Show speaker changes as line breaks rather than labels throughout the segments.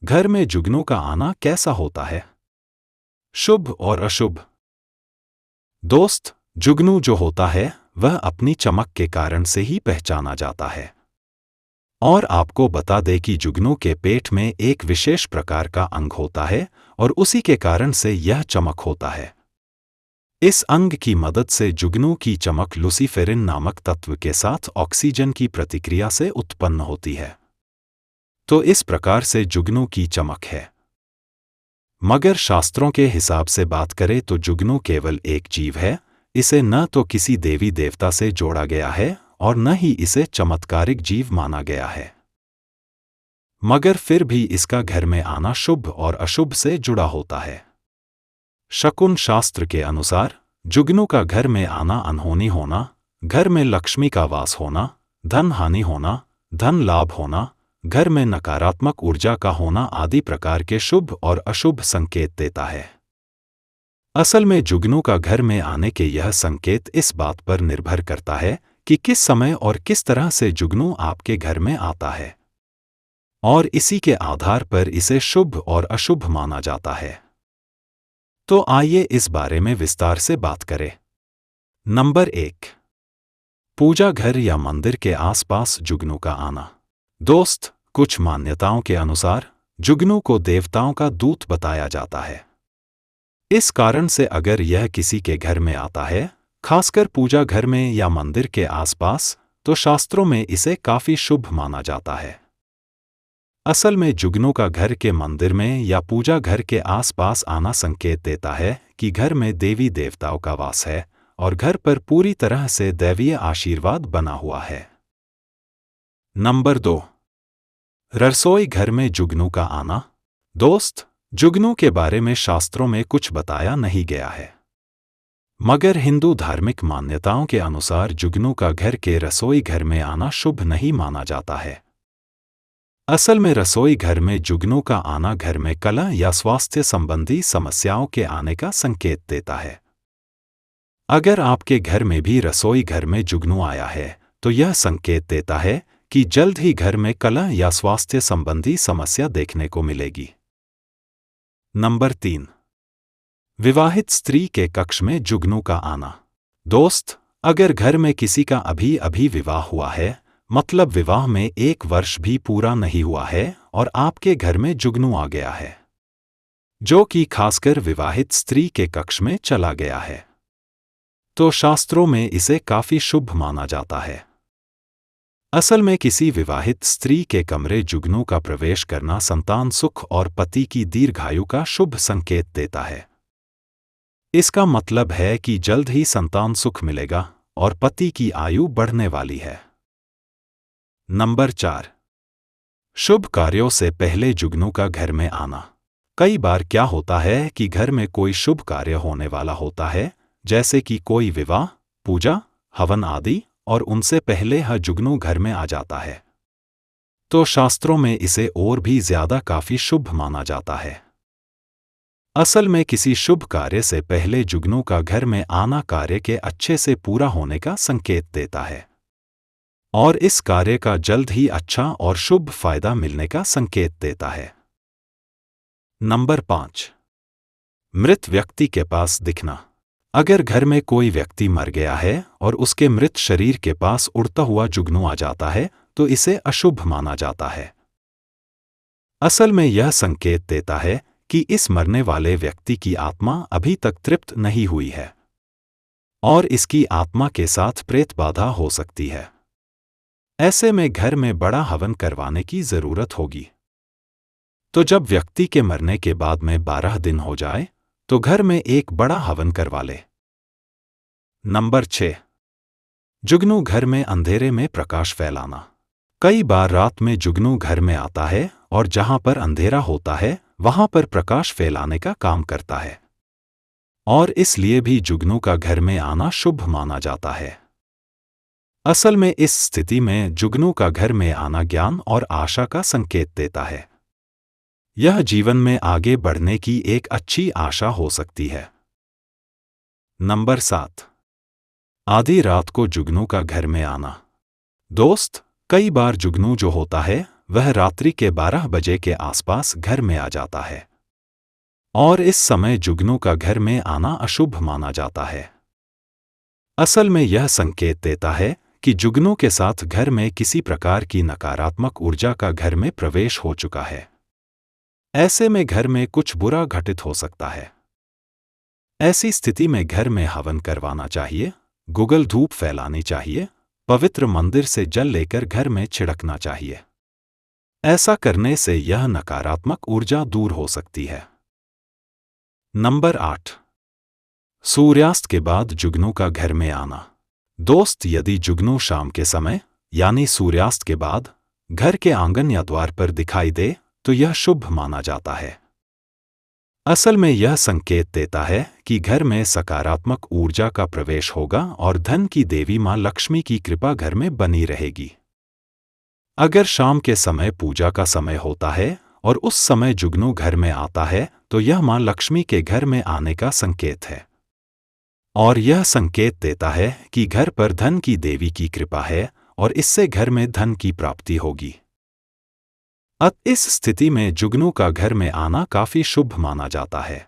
घर में जुगनू का आना कैसा होता है? शुभ और अशुभ। दोस्त, जुगनू जो होता है वह अपनी चमक के कारण से ही पहचाना जाता है। और आपको बता दें कि जुगनू के पेट में एक विशेष प्रकार का अंग होता है और उसी के कारण से यह चमक होता है। इस अंग की मदद से जुगनू की चमक लुसीफेरिन नामक तत्व के साथ ऑक्सीजन की प्रतिक्रिया से उत्पन्न होती है। तो इस प्रकार से जुगनू की चमक है। मगर शास्त्रों के हिसाब से बात करें तो जुगनू केवल एक जीव है। इसे न तो किसी देवी देवता से जोड़ा गया है और न ही इसे चमत्कारिक जीव माना गया है। मगर फिर भी इसका घर में आना शुभ और अशुभ से जुड़ा होता है। शकुन शास्त्र के अनुसार जुगनू का घर में आना अनहोनी होना, घर में लक्ष्मी का वास होना, धन हानि होना, धन लाभ होना, घर में नकारात्मक ऊर्जा का होना आदि प्रकार के शुभ और अशुभ संकेत देता है। असल में जुगनू का घर में आने के यह संकेत इस बात पर निर्भर करता है कि किस समय और किस तरह से जुगनू आपके घर में आता है, और इसी के आधार पर इसे शुभ और अशुभ माना जाता है। तो आइए इस बारे में विस्तार से बात करें। नंबर 1, पूजा घर या मंदिर के आसपास जुगनू का आना। दोस्त, कुछ मान्यताओं के अनुसार जुगनू को देवताओं का दूत बताया जाता है। इस कारण से अगर यह किसी के घर में आता है, खासकर पूजा घर में या मंदिर के आसपास, तो शास्त्रों में इसे काफी शुभ माना जाता है। असल में जुगनू का घर के मंदिर में या पूजा घर के आसपास आना संकेत देता है कि घर में देवी देवताओं का वास है और घर पर पूरी तरह से दैवीय आशीर्वाद बना हुआ है। नंबर 2, रसोई घर में जुगनू का आना। दोस्त, जुगनू के बारे में शास्त्रों में कुछ बताया नहीं गया है, मगर हिंदू धार्मिक मान्यताओं के अनुसार जुगनू का घर के रसोई घर में आना शुभ नहीं माना जाता है। असल में रसोई घर में जुगनू का आना घर में कलह या स्वास्थ्य संबंधी समस्याओं के आने का संकेत देता है। अगर आपके घर में भी रसोई घर में जुगनू आया है तो यह संकेत देता है कि जल्द ही घर में कलह या स्वास्थ्य संबंधी समस्या देखने को मिलेगी। नंबर 3, विवाहित स्त्री के कक्ष में जुगनू का आना। दोस्त, अगर घर में किसी का अभी अभी विवाह हुआ है, मतलब विवाह में 1 वर्ष भी पूरा नहीं हुआ है और आपके घर में जुगनू आ गया है, जो कि खासकर विवाहित स्त्री के कक्ष में चला गया है, तो शास्त्रों में इसे काफी शुभ माना जाता है। असल में किसी विवाहित स्त्री के कमरे जुगनू का प्रवेश करना संतान सुख और पति की दीर्घायु का शुभ संकेत देता है। इसका मतलब है कि जल्द ही संतान सुख मिलेगा और पति की आयु बढ़ने वाली है। नंबर 4, शुभ कार्यों से पहले जुगनू का घर में आना। कई बार क्या होता है कि घर में कोई शुभ कार्य होने वाला होता है, जैसे कि कोई विवाह, पूजा, हवन आदि, और उनसे पहले यह जुगनू घर में आ जाता है, तो शास्त्रों में इसे और भी ज्यादा काफी शुभ माना जाता है। असल में किसी शुभ कार्य से पहले जुगनू का घर में आना कार्य के अच्छे से पूरा होने का संकेत देता है और इस कार्य का जल्द ही अच्छा और शुभ फायदा मिलने का संकेत देता है। नंबर 5, मृत व्यक्ति के पास दिखना। अगर घर में कोई व्यक्ति मर गया है और उसके मृत शरीर के पास उड़ता हुआ जुगनू आ जाता है तो इसे अशुभ माना जाता है। असल में यह संकेत देता है कि इस मरने वाले व्यक्ति की आत्मा अभी तक तृप्त नहीं हुई है और इसकी आत्मा के साथ प्रेत बाधा हो सकती है। ऐसे में घर में बड़ा हवन करवाने की जरूरत होगी। तो जब व्यक्ति के मरने के बाद में 12 दिन हो जाए तो घर में एक बड़ा हवन करवा ले। नंबर 6, जुगनू घर में अंधेरे में प्रकाश फैलाना। कई बार रात में जुगनू घर में आता है और जहां पर अंधेरा होता है वहां पर प्रकाश फैलाने का काम करता है और इसलिए भी जुगनू का घर में आना शुभ माना जाता है। असल में इस स्थिति में जुगनू का घर में आना ज्ञान और आशा का संकेत देता है। यह जीवन में आगे बढ़ने की एक अच्छी आशा हो सकती है। नंबर 7, आधी रात को जुगनू का घर में आना। दोस्त, कई बार जुगनू जो होता है वह रात्रि के 12 बजे के आसपास घर में आ जाता है और इस समय जुगनू का घर में आना अशुभ माना जाता है। असल में यह संकेत देता है कि जुगनू के साथ घर में किसी प्रकार की नकारात्मक ऊर्जा का घर में प्रवेश हो चुका है। ऐसे में घर में कुछ बुरा घटित हो सकता है। ऐसी स्थिति में घर में हवन करवाना चाहिए, गुगल धूप फैलानी चाहिए, पवित्र मंदिर से जल लेकर घर में छिड़कना चाहिए। ऐसा करने से यह नकारात्मक ऊर्जा दूर हो सकती है। नंबर 8, सूर्यास्त के बाद जुगनू का घर में आना। दोस्त, यदि जुगनू शाम के समय यानी सूर्यास्त के बाद घर के आंगन या द्वार पर दिखाई दे तो यह शुभ माना जाता है। असल में यह संकेत देता है कि घर में सकारात्मक ऊर्जा का प्रवेश होगा और धन की देवी मां लक्ष्मी की कृपा घर में बनी रहेगी। अगर शाम के समय पूजा का समय होता है और उस समय जुगनू घर में आता है तो यह मां लक्ष्मी के घर में आने का संकेत है और यह संकेत देता है कि घर पर धन की देवी की कृपा है और इससे घर में धन की प्राप्ति होगी। इस स्थिति में जुगनू का घर में आना काफी शुभ माना जाता है।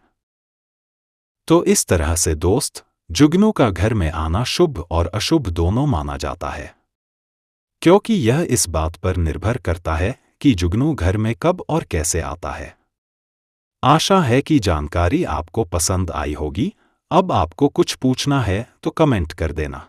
तो इस तरह से दोस्त, जुगनू का घर में आना शुभ और अशुभ दोनों माना जाता है, क्योंकि यह इस बात पर निर्भर करता है कि जुगनू घर में कब और कैसे आता है। आशा है कि जानकारी आपको पसंद आई होगी। अब आपको कुछ पूछना है तो कमेंट कर देना।